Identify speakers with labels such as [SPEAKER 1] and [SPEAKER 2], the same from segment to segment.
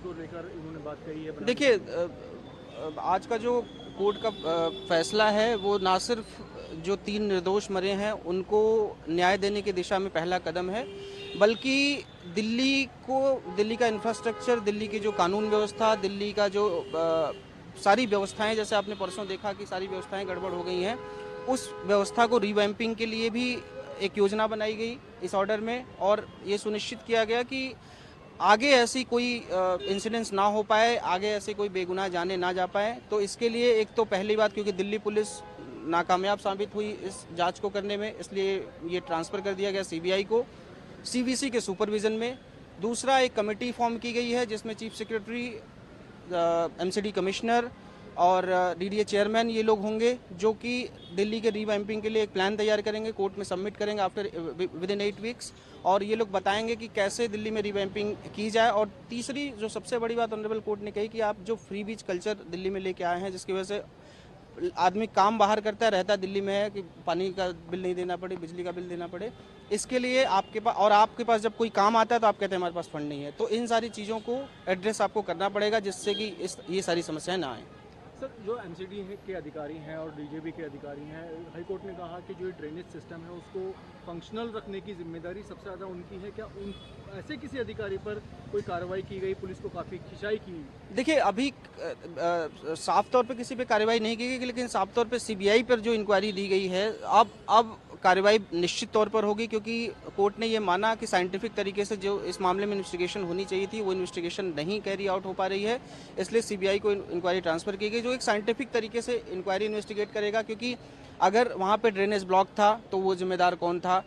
[SPEAKER 1] को लेकर इन्होंने बात कही है?
[SPEAKER 2] देखिए, आज का जो कोर्ट का फैसला है वो ना सिर्फ जो 3 निर्दोष मरे हैं उनको न्याय देने की दिशा में पहला कदम है, बल्कि दिल्ली का इंफ्रास्ट्रक्चर, दिल्ली की जो कानून व्यवस्था, दिल्ली का जो सारी व्यवस्थाएं, जैसे आपने परसों देखा कि सारी व्यवस्थाएं गड़बड़ हो गई हैं, उस व्यवस्था को रिवैम्पिंग के लिए भी एक योजना बनाई गई इस ऑर्डर में, और ये सुनिश्चित किया गया कि आगे ऐसी कोई इंसिडेंट्स ना हो पाए, आगे ऐसे कोई बेगुनाह जाने ना जा पाए। तो इसके लिए एक तो पहली बात, क्योंकि दिल्ली पुलिस नाकामयाब साबित हुई इस जांच को करने में, इसलिए ये ट्रांसफ़र कर दिया गया सीबीआई को, सीवीसी के सुपरविज़न में। दूसरा, एक कमेटी फॉर्म की गई है जिसमें चीफ सेक्रेटरी, एमसीडी कमिश्नर और डीडीए चेयरमैन ये लोग होंगे, जो कि दिल्ली के रीवैम्पिंग के लिए एक प्लान तैयार करेंगे, कोर्ट में सबमिट करेंगे आफ्टर विद इन 8 वीक्स, और ये लोग बताएंगे कि कैसे दिल्ली में रीवैम्पिंग की जाए। और तीसरी जो सबसे बड़ी बात ऑनरेबल कोर्ट ने कही कि आप जो फ्री बीच कल्चर दिल्ली में लेके आए हैं, जिसकी वजह से आदमी काम बाहर करता है, रहता दिल्ली में है, कि पानी का बिल नहीं देना पड़े, बिजली का बिल देना पड़े, इसके लिए आपके पास जब कोई काम आता है तो आप कहते हैं हमारे पास फंड नहीं है। तो इन सारी चीज़ों को एड्रेस आपको करना पड़ेगा, जिससे कि ये सारी समस्याएं ना आएँ।
[SPEAKER 1] सर, जो एमसीडी के अधिकारी हैं और डीजेबी के अधिकारी हैं, हाई कोर्ट ने कहा कि जो ये ड्रेनेज सिस्टम है उसको फंक्शनल रखने की जिम्मेदारी सबसे ज़्यादा उनकी है। क्या उन ऐसे किसी अधिकारी पर कोई कार्रवाई की गई? पुलिस को काफ़ी खिंचाई की?
[SPEAKER 2] देखिए, अभी साफ तौर पे किसी पे कार्रवाई नहीं की गई, लेकिन साफ तौर पे सीबीआई पर जो इंक्वायरी दी गई है, अब कार्रवाई निश्चित तौर पर होगी, क्योंकि कोर्ट ने ये माना कि साइंटिफिक तरीके से जो इस मामले में इन्वेस्टिगेशन होनी चाहिए थी वो इन्वेस्टिगेशन नहीं कैरी आउट हो पा रही है, इसलिए सीबीआई को इंक्वायरी ट्रांसफ़र की गई, जो एक साइंटिफिक तरीके से इंक्वायरी इन्वेस्टिगेट करेगा। क्योंकि अगर वहाँ पे ड्रेनेज ब्लॉक था तो वो जिम्मेदार कौन था,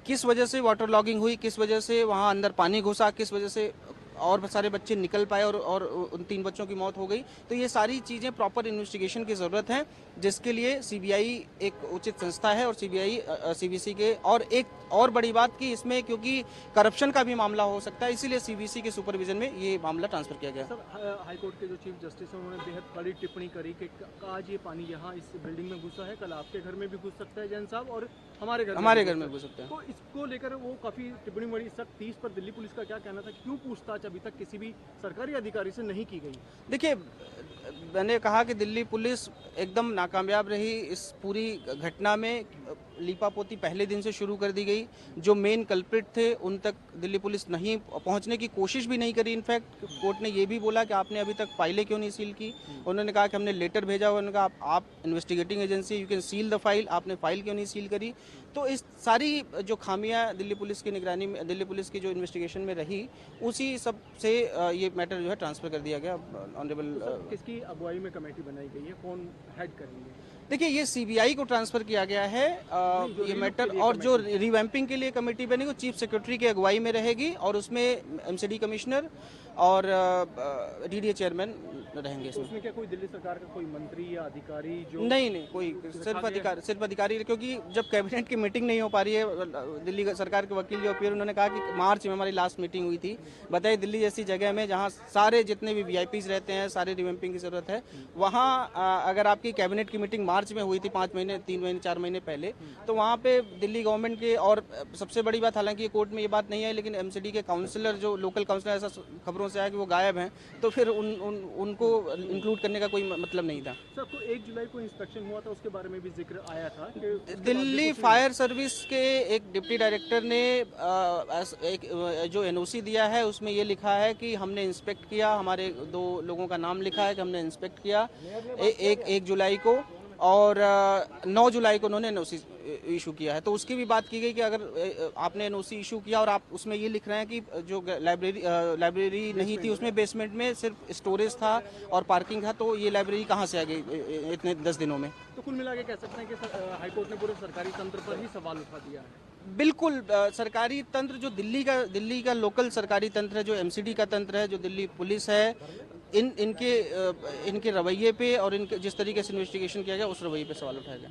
[SPEAKER 2] किस वजह से वाटर लॉगिंग हुई, किस वजह से वहाँ अंदर पानी घुसा, किस वजह से और सारे बच्चे निकल पाए और उन 3 बच्चों की मौत हो गई। तो ये सारी चीज़ें प्रॉपर इन्वेस्टिगेशन की ज़रूरत है, जिसके लिए सीबीआई एक उचित संस्था है, और सीबीआई सीवीसी के, और एक और बड़ी बात कि इसमें क्योंकि करप्शन का भी मामला हो सकता है, इसीलिए सीवीसी के सुपरविजन में ये मामला ट्रांसफ़र किया गया।
[SPEAKER 1] सर, हाई कोर्ट के जो चीफ जस्टिस हैं उन्होंने बेहद कड़ी टिप्पणी करी कि आज ये पानी यहाँ इस बिल्डिंग में घुसा है, कल आपके घर में भी घुस सकता है जैन साहब, और हमारे घर में
[SPEAKER 2] घुस सकते हैं।
[SPEAKER 1] तो इसको लेकर वो काफ़ी टिप्पणी बड़ी सख्त थी। इस पर दिल्ली पुलिस का क्या कहना था? क्यों पूछताछ अभी तक किसी भी सरकारी अधिकारी से नहीं की गई?
[SPEAKER 2] देखिए, मैंने कहा कि दिल्ली पुलिस एकदम नाकामयाब रही इस पूरी घटना में। लीपापोती पहले दिन से शुरू कर दी गई, जो मेन कल्प्रिट थे उन तक दिल्ली पुलिस नहीं पहुंचने की कोशिश भी नहीं करी। इनफैक्ट कोर्ट ने ये भी बोला कि आपने अभी तक फाइलें क्यों नहीं सील की। उन्होंने कहा कि हमने लेटर भेजा हुआ, उन्होंने कहा आप investigating agency, you can seal the file, आपने फाइल क्यों नहीं सील करी। तो इस सारी जो खामियां दिल्ली पुलिस की निगरानी में, दिल्ली पुलिस की जो इन्वेस्टिगेशन में रही, उसी सब से ये मैटर जो है ट्रांसफ़र कर दिया गया ऑनरेबल।
[SPEAKER 1] किसकी अगुवाई में कमेटी बनाई गई है? कौन हेड करेंगे?
[SPEAKER 2] देखिए, ये सीबीआई को ट्रांसफ़र किया गया है ये मैटर, और जो रिवैम्पिंग के लिए कमेटी बनेगी वो चीफ सेक्रेटरी की अगुवाई में रहेगी, और उसमें एमसीडी कमिश्नर और डीडीए चेयरमैन रहेंगे।
[SPEAKER 1] तो उसमें क्या कोई दिल्ली सरकार का कोई मंत्री या अधिकारी जो?
[SPEAKER 2] नहीं, कोई सिर्फ अधिकारी, क्योंकि जब कैबिनेट की मीटिंग नहीं हो पा रही है, दिल्ली सरकार के वकील जो अपीयर, उन्होंने कहा कि मार्च में हमारी लास्ट मीटिंग हुई थी। बताइए, दिल्ली जैसी जगह में जहाँ सारे जितने भी वीआईपीज रहते हैं, सारे रिवैम्पिंग की ज़रूरत है, वहाँ अगर आपकी कैबिनेट की मीटिंग मार्च में हुई थी 5 महीने, 3 महीने, 4 महीने पहले, तो वहाँ पे दिल्ली गवर्नमेंट के, और सबसे बड़ी बात, हालांकि कोर्ट में ये बात नहीं है, लेकिन एमसीडी के काउंसलर, जो लोकल काउंसलर, ऐसा खबरों से आया कि वो गायब हैं, तो फिर उनको इंक्लूड करने का कोई मतलब नहीं था।
[SPEAKER 1] सर, तो 1 जुलाई को इंस्पेक्शन हुआ था, उसके बारे में भी जिक्र आया था कि
[SPEAKER 2] दिल्ली फायर सर्विस के एक डिप्टी डायरेक्टर ने एक जो एनओसी दिया है उसमें ये लिखा है कि हमने इंस्पेक्ट किया, हमारे 2 लोगों का नाम लिखा है कि हमने इंस्पेक्ट किया 1 जुलाई को, और 9 जुलाई को उन्होंने एनओसी इशू किया है। तो उसकी भी बात की गई कि अगर आपने एनओसी इशू किया और आप उसमें ये लिख रहे हैं कि जो लाइब्रेरी नहीं थी, उसमें बेसमेंट में सिर्फ स्टोरेज था और पार्किंग था, तो ये लाइब्रेरी कहाँ से आ गई इतने 10 दिनों में।
[SPEAKER 1] तो कुल मिला के कह सकते हैं कि हाईकोर्ट ने पूरे सरकारी तंत्र पर ही सवाल उठा दिया है।
[SPEAKER 2] बिल्कुल, सरकारी तंत्र जो दिल्ली का लोकल सरकारी तंत्र है, जो एमसीडी का तंत्र है, जो दिल्ली पुलिस है, इनके रवैये पे और इनके जिस तरीके से इन्वेस्टिगेशन किया गया, उस रवैये पे सवाल उठाया गया।